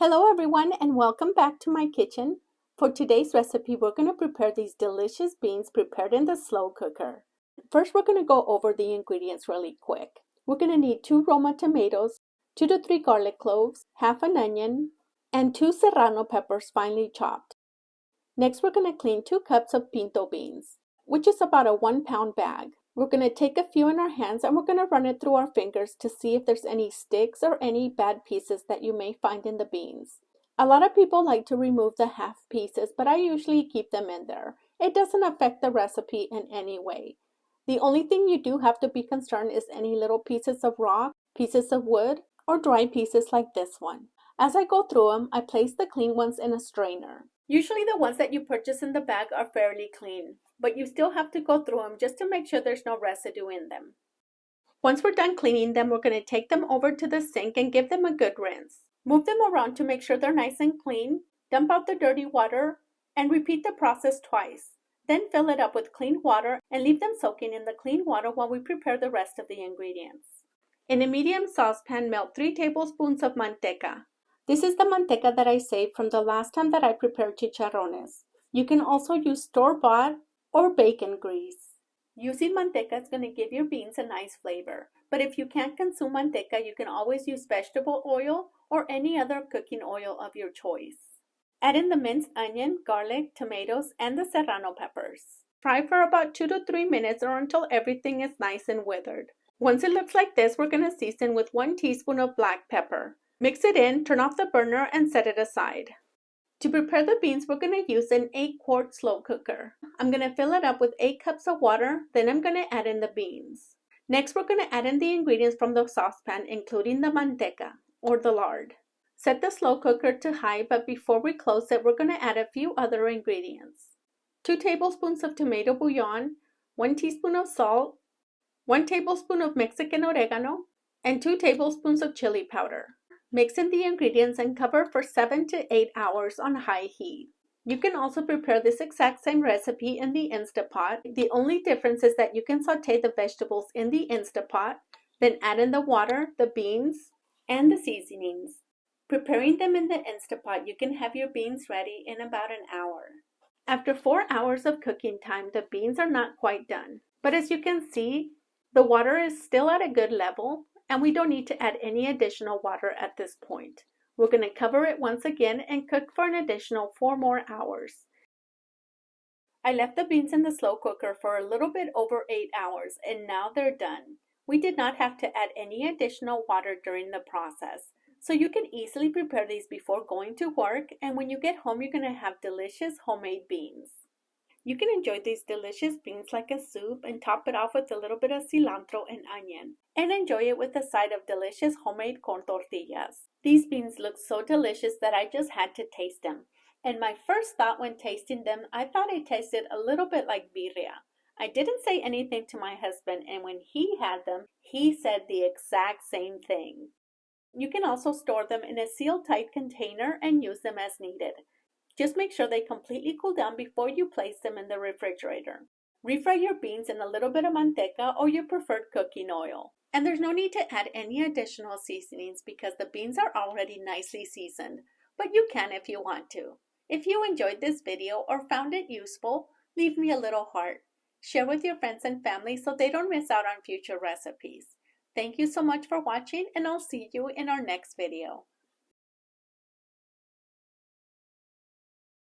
Hello everyone and welcome back to my kitchen. For today's recipe, we're going to prepare these delicious beans prepared in the slow cooker. First, we're going to go over the ingredients really quick. We're going to need 2 Roma tomatoes, 2 to 3 garlic cloves, half an onion, and 2 Serrano peppers finely chopped. Next, we're going to clean 2 cups of Pinto beans, which is about a 1-pound bag. We're going to take a few in our hands and we're going to run it through our fingers to see if there's any sticks or any bad pieces that you may find in the beans. A lot of people like to remove the half pieces, but I usually keep them in there. It doesn't affect the recipe in any way. The only thing you do have to be concerned is any little pieces of rock, pieces of wood, or dry pieces like this one. As I go through them, I place the clean ones in a strainer. Usually the ones that you purchase in the bag are fairly clean, but you still have to go through them just to make sure there's no residue in them. Once we're done cleaning them, we're going to take them over to the sink and give them a good rinse. Move them around to make sure they're nice and clean, dump out the dirty water, and repeat the process twice. Then fill it up with clean water and leave them soaking in the clean water while we prepare the rest of the ingredients. In a medium saucepan, melt 3 tablespoons of manteca. This is the manteca that I saved from the last time that I prepared chicharrones. You can also use store-bought or bacon grease. Using manteca is going to give your beans a nice flavor, but if you can't consume manteca, you can always use vegetable oil or any other cooking oil of your choice. Add in the minced onion, garlic, tomatoes, and the serrano peppers. Fry for about 2 to 3 minutes or until everything is nice and withered. Once it looks like this, we're going to season with 1 teaspoon of black pepper. Mix it in, turn off the burner, and set it aside. To prepare the beans, we're going to use an 8-quart slow cooker. I'm going to fill it up with 8 cups of water, then I'm going to add in the beans. Next, we're going to add in the ingredients from the saucepan, including the manteca, or the lard. Set the slow cooker to high, but before we close it, we're going to add a few other ingredients. 2 tablespoons of tomato bouillon, 1 teaspoon of salt, 1 tablespoon of Mexican oregano, and 2 tablespoons of chili powder. Mix in the ingredients and cover for 7 to 8 hours on high heat. You can also prepare this exact same recipe in the Instapot. The only difference is that you can saute the vegetables in the Instapot, then add in the water, the beans, and the seasonings. Preparing them in the Instapot, you can have your beans ready in about an hour. After 4 hours of cooking time, the beans are not quite done. But as you can see, the water is still at a good level, and we don't need to add any additional water at this point. We're going to cover it once again and cook for an additional 4 more hours. I left the beans in the slow cooker for a little bit over 8 hours, and now they're done. We did not have to add any additional water during the process, so you can easily prepare these before going to work, and when you get home you're going to have delicious homemade beans. You can enjoy these delicious beans like a soup and top it off with a little bit of cilantro and onion, and enjoy it with a side of delicious homemade corn tortillas. These beans look so delicious that I just had to taste them. And my first thought when tasting them, I thought it tasted a little bit like birria. I didn't say anything to my husband, and when he had them, he said the exact same thing. You can also store them in a sealed tight container and use them as needed. Just make sure they completely cool down before you place them in the refrigerator. Refry your beans in a little bit of manteca or your preferred cooking oil. And there's no need to add any additional seasonings because the beans are already nicely seasoned, but you can if you want to. If you enjoyed this video or found it useful, leave me a little heart. Share with your friends and family so they don't miss out on future recipes. Thank you so much for watching, and I'll see you in our next video.